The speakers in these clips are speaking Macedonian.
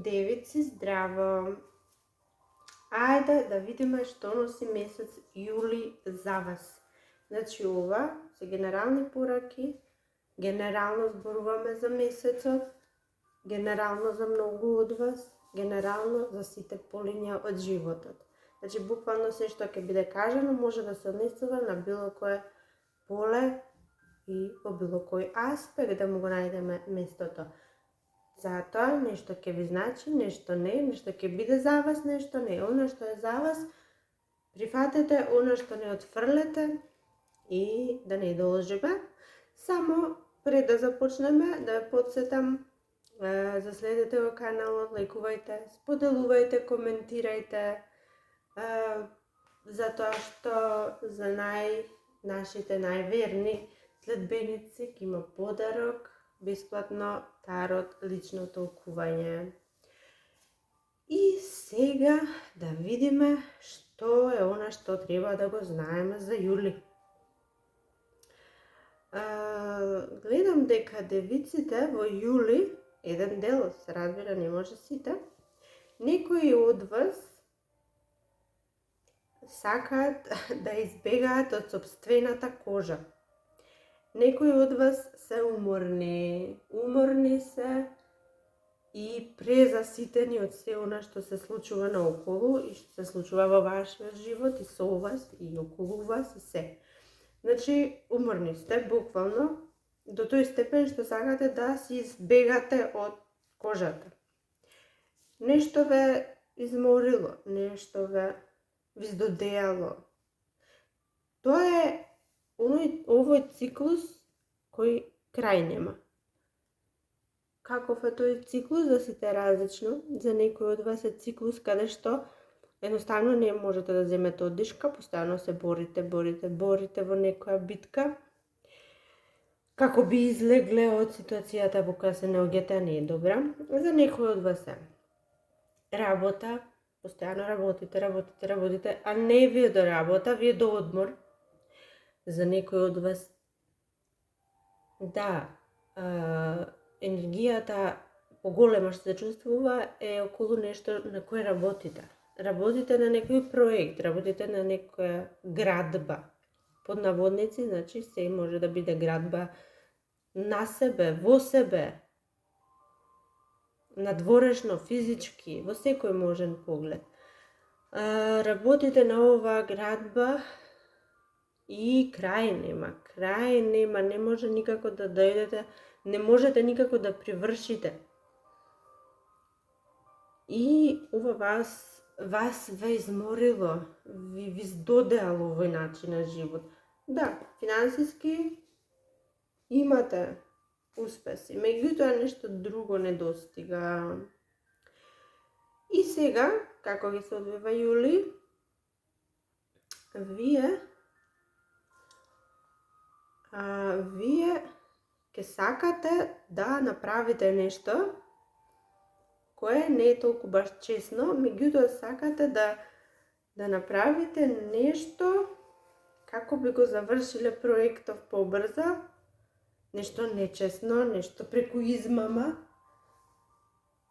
Девици, здраво! Ајде да видиме што носи месец јули за вас. Значи ова се генерални пораки, генерално зборуваме за месецот, генерално за многу од вас, генерално за сите полиња од животот. Значи буквално се што ќе биде кажано може да се однесува на било кое поле и во било кој аспект да му го најдеме местото. Затоа нешто ќе ви значи, нешто не, нешто ќе биде за вас, нешто не. Оно што е за вас, прифатете, оно што не отфрлете и да не должиме. Само пред да започнеме, да ве потсетам, заследете го каналот, лајкувајте, споделувајте, коментирајте, затоа што за нашите најверни следбеници ќе има подарок, бесплатно тарот лично толкување. И сега да видиме што е она што треба да го знаеме за јули. Гледам дека девиците во јули, еден дел се разбира, не може сите, некои од вас сакаат да избегаат од сопствената кожа. Некои од вас се уморни се и презаситени од се она што се случува наоколу и што се случува во вашиот живот и со вас и околу вас и се. Значи, уморни сте, буквално, до тој степен што сакате да си избегате од кожата. Нешто ве изморило, нешто ве издодејало. Тоа е овој циклус кој крај нема. Каков е тој циклус за сите различно? За некој од вас е циклус каде што едноставно не можете да земете оддишка, постојано се борите во некоја битка. Како би излегле од ситуацијата во која се наоѓате, а не е добра. За некој од вас е работа, постојано работите, а не ви е до работа, ви е до одмор. За некој од вас, да, енергијата поголема што се чувствува е околу нешто на кое работите. Работите на некој проект, работите на некоја градба. Под наводници, значи, се може да биде градба на себе, во себе, надворешно, физички, во секој можен поглед. Работите на оваа градба и крај нема, не може никако да дојдете, не можете никако да привршите. И ова вас ве изморило, ви издодеало овој начин на живот. Да, финансиски имате успеси, меѓутоа нешто друго недостига. И сега, како ги се одвива јули, вие ќе сакате да направите нешто кое не е толку баш честно, меѓутоа сакате да направите нешто како би го завршиле проектов побрзо, нешто нечестно, нешто преку измама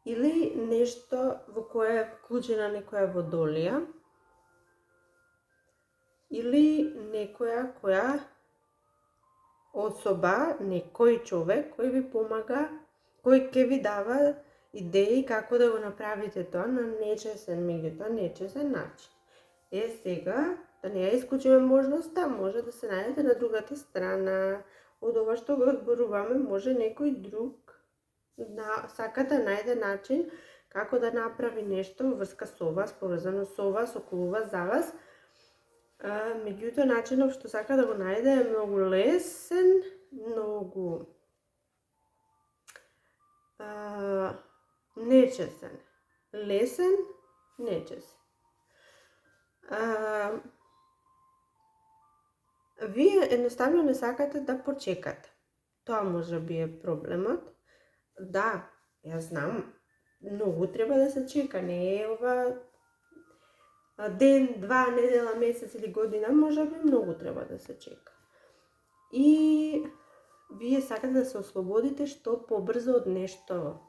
или нешто во кое е вклучена некоја водолија или некоја која особа, некој човек кој ви помага, кој ќе ви дава идеи како да го направите тоа на нечестен начин. Сега, да не ја исклучиме можноста, може да се најдете на другата страна. Од ова што го зборуваме, може некој друг сака да најде начин како да направи нешто врска со вас, поврзано со вас, околу вас, за вас. Меѓутоа, начинот што сака да го најде е многу лесен, многу нечесен. Лесен, нечесен. Вие едноставно не сакате да почекате. Тоа може би е проблемот. Да, ја знам, многу треба да се чека, не е ова ден, два, недела, месец или година, може би многу треба да се чека. И вие сакате да се ослободите што побрзо од нешто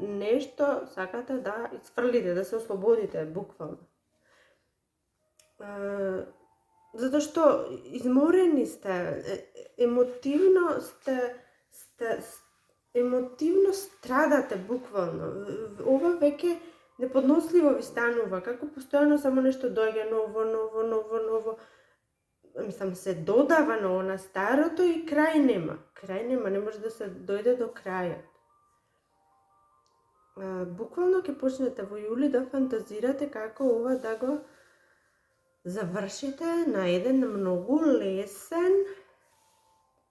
нешто сакате да исфрлите, да се ослободите, буквално. Затоа што изморени сте, емотивно емотивно страдате буквално. Ова веќе неподносливо ви станува, како постојано само нешто доаѓа ново. Мислам, се додава на старото и крај нема. Крај нема, не може да се дојде до крајот. Буквално ќе почнете во јули да фантазирате како ова да го завршите на еден многу лесен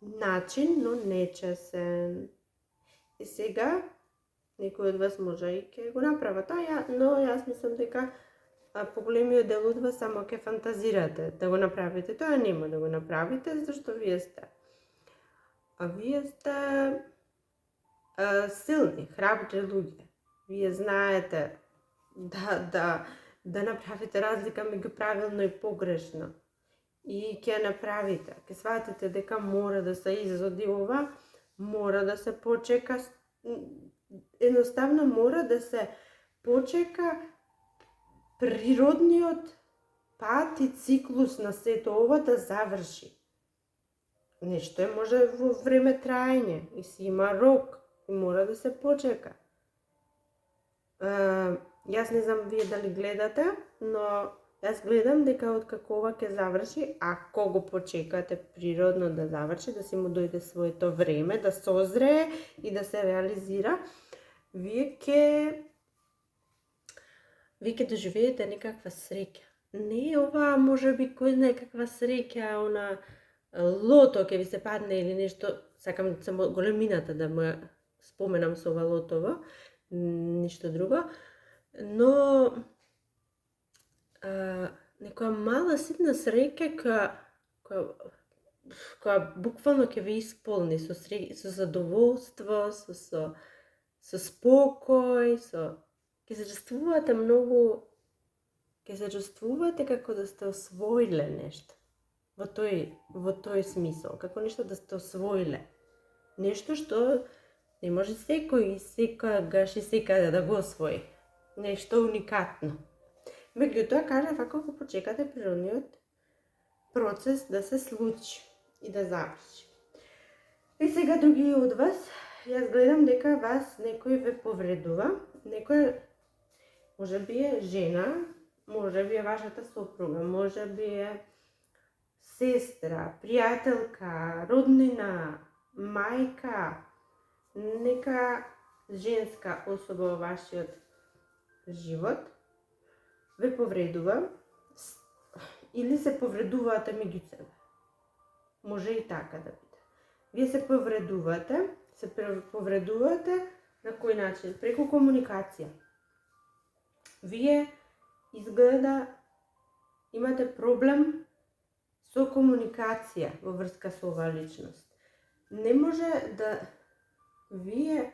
начин, но нечесен. И сега, некој од вас може и ќе го направи тоа, но јас мислам дека поголемиот дел од вас само ќе фантазирате да го направите. Тоа нема да го направите, зашто вие сте силни, храбри луѓе. Вие знаете да направите разлика меѓу правилно и погрешно. И ќе направите. Ќе сватите дека мора да се изоди ова, мора да се почека, едноставно мора да се почека природниот пат и циклус на сето ова да заврши. Нешто може во време траење и си има рок и мора да се почека. Јас не знам вие дали гледате, но јас гледам дека откако ова ќе заврши, ако го почекате природно да заврши, да си му дојде своето време, да созрее и да се реализира, вие ќе доживеете некаква среќа. Не ова може би кој знае каква среќа, она лото ќе ви се падне или нешто, сакам само големината да му споменам со ова лотово, ништо друго, но некоја мала ситна среќа која буквално ќе ве исполни со задоволство, со спокој, ќе се чувствувате многу, ќе се чувствувате како да сте освоиле нешто. Во тој смисол, како нешто да сте освоиле. Нешто што не може секој секогаш и секаде да го освои. Нешто уникатно. Меѓутоа, кажав, ако го почекате природниот процес да се случи и да заврши. И сега други од вас, јас гледам дека вас некој ве повредува, некој може би е жена, може би е вашата сопруга, може би е сестра, пријателка, роднина, мајка, нека женска особа во вашиот живот ве повредува или се повредувате меѓу себе. Може и така да биде. Вие се повредувате на кој начин? Преку комуникација. Вие изгледа имате проблем со комуникација во врска со оваа личност. Не може да вие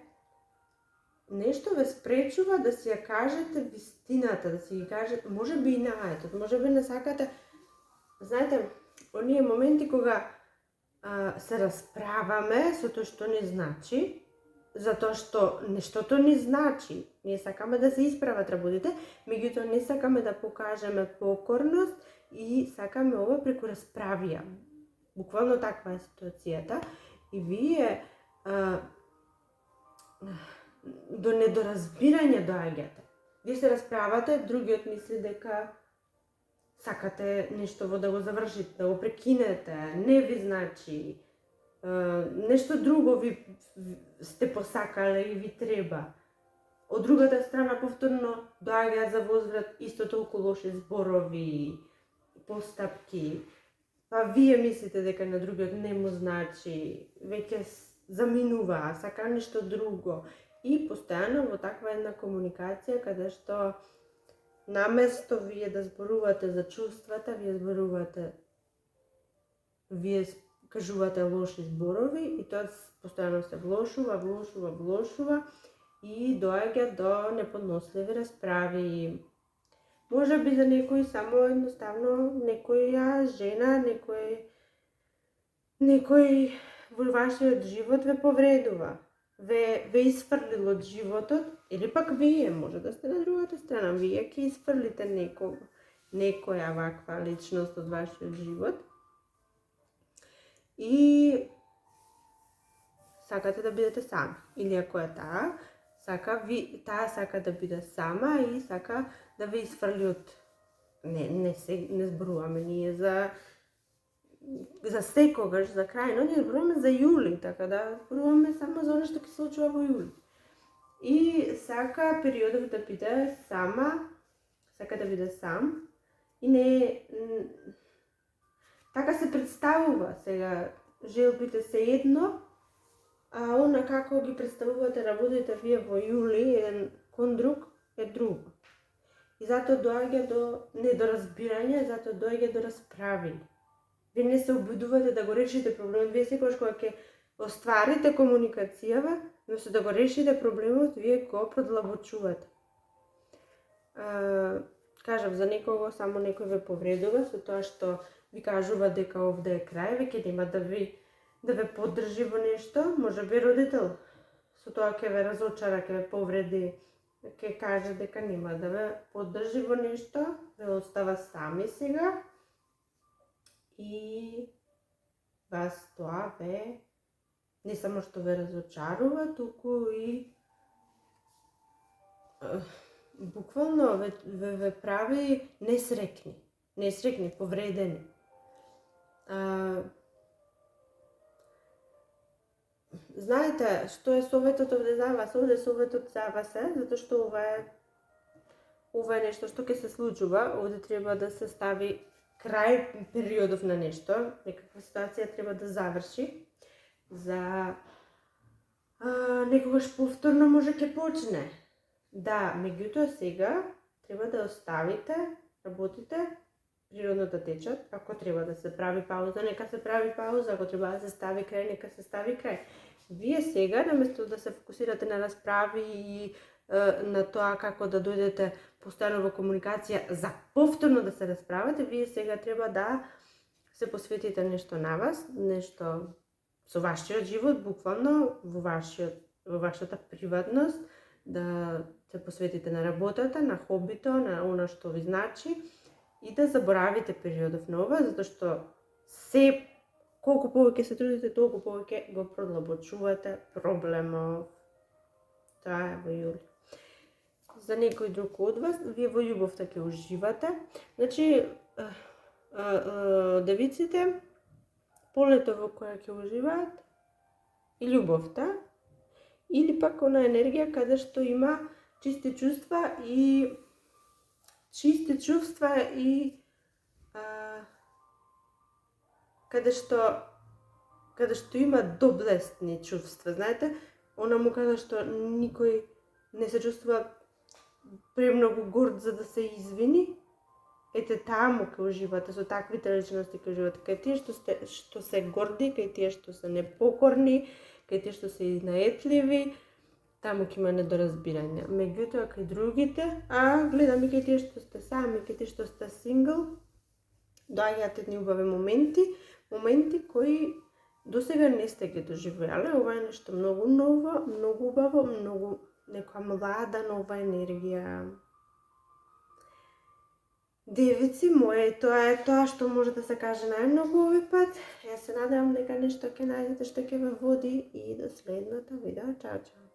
нешто ве спречува да си ја кажете вистината, да си ги кажете, може би и наетот, може би не сакате. Знаете, оние моменти кога се расправаме со тоа што не значи, затоа што нештото не значи. Ние сакаме да се исправат работите, меѓутоа не сакаме да покажеме покорност и сакаме ова преку расправија. Буквално таква е ситуацијата и вие до недоразбирање доаѓате. Вие се расправате, другиот мисли дека сакате нешто да го завршите, да го прекинете, не ви значи, нешто друго ви сте посакале и ви треба. Од другата страна повторно доаѓаат за возврат исто толку лоши зборови, постапки, па вие мислите дека на другиот не му значи, веќе заминува, сака нешто друго. И постојано во таква една комуникација каде што наместо вие да зборувате за чувствата, вие кажувате лоши зборови и тоа постојано се влошува и доаѓа до неподносливи расправи. Може би за некој само едноставно некоја жена, некој во вашиот живот ве повредува. ве исфрлил од животот, или пак вие, може да сте на другата страна, вие ќе исфрлите некоја ваква личност од вашиот живот и сакате да бидете сами. Или ако е таа сака да биде сама и сака да ве исфрли од... Не зборуваме ние за секогаш, за крајно, ние зборуваме за јули, така да зборуваме само за оно што ќе се случува во јули. И сака периодов да биде сама, сака да биде сам и не... Така се представува сега, желбите се едно, а она како ги представувате работите вие во јули, еден кон друг, е друго. И затоа доаѓа до недоразбирање, затоа доаѓа до расправи. Вие не се обидувате да го решите проблемот, вие секогаш кога ќе остварите комуникацијава, вместо да го решите проблемот, вие го продлабочувате. Кажав, за некого само некој ве повредува со тоа што ви кажува дека овде е крај, веќе нема да ве поддржи во нешто, може би родител. Со тоа ќе ве разочара, ќе ве повреди, ќе каже дека нема да ве поддржи во нешто, ве остава сами сега и вас тоа ве не само што ве разочарува, туку и буквално ве прави несрекни, повредени. Знаете, што е советот овде за вас? Овде советот за вас е, затоа што ова е нешто што ќе се случува, овде треба да се стави крај периодов на нешто, некаква ситуација треба да заврши, за некогаш повторно може ќе почне. Да, меѓутоа сега треба да оставите, работите, природно да течат, ако треба да се прави пауза, нека се прави пауза, ако треба да се стави крај, нека се стави крај. Вие сега, наместо да се фокусирате на расправи и на тоа како да дојдете постојано во комуникација за повторно да се расправите, вие сега треба да се посветите нешто на вас, нешто со вашиот живот, буквално во вашата приватност, да се посветите на работата, на хобито, на она што ви значи и да заборавите периодов на ова, затоа што колку повеќе се трудите, толку повеќе го продлабочувате проблемов. Тоа е во јули. За некој друг од вас, вие во љубовта ќе уживате. Значи, девиците, полето во која ќе уживаат и љубовта, или пак она енергија каде што има чисти чувства и каде што има доблесни чувства, знаете, онаму каде што никој не се чувствува премногу горд за да се извини, ете таму ќе уживате, со таквите личности ќе уживате, кај тие што се горди, кај тие што се непокорни, кај тие што се изнаетливи, таму ќе има недоразбирање. Меѓутоа кај другите, гледам и кај тие што сте сами, кај тие што сте сингл, доаѓаат едни убави моменти кои досега не сте ги доживеале. Ова е нешто многу ново, многу убаво, многу нека млада, нова енергија. Девици мои, тоа е тоа што може да се каже најмногу овој пат. Јас се надевам дека нешто ќе најдете што ќе ве води и до следната видео. Чао, чао!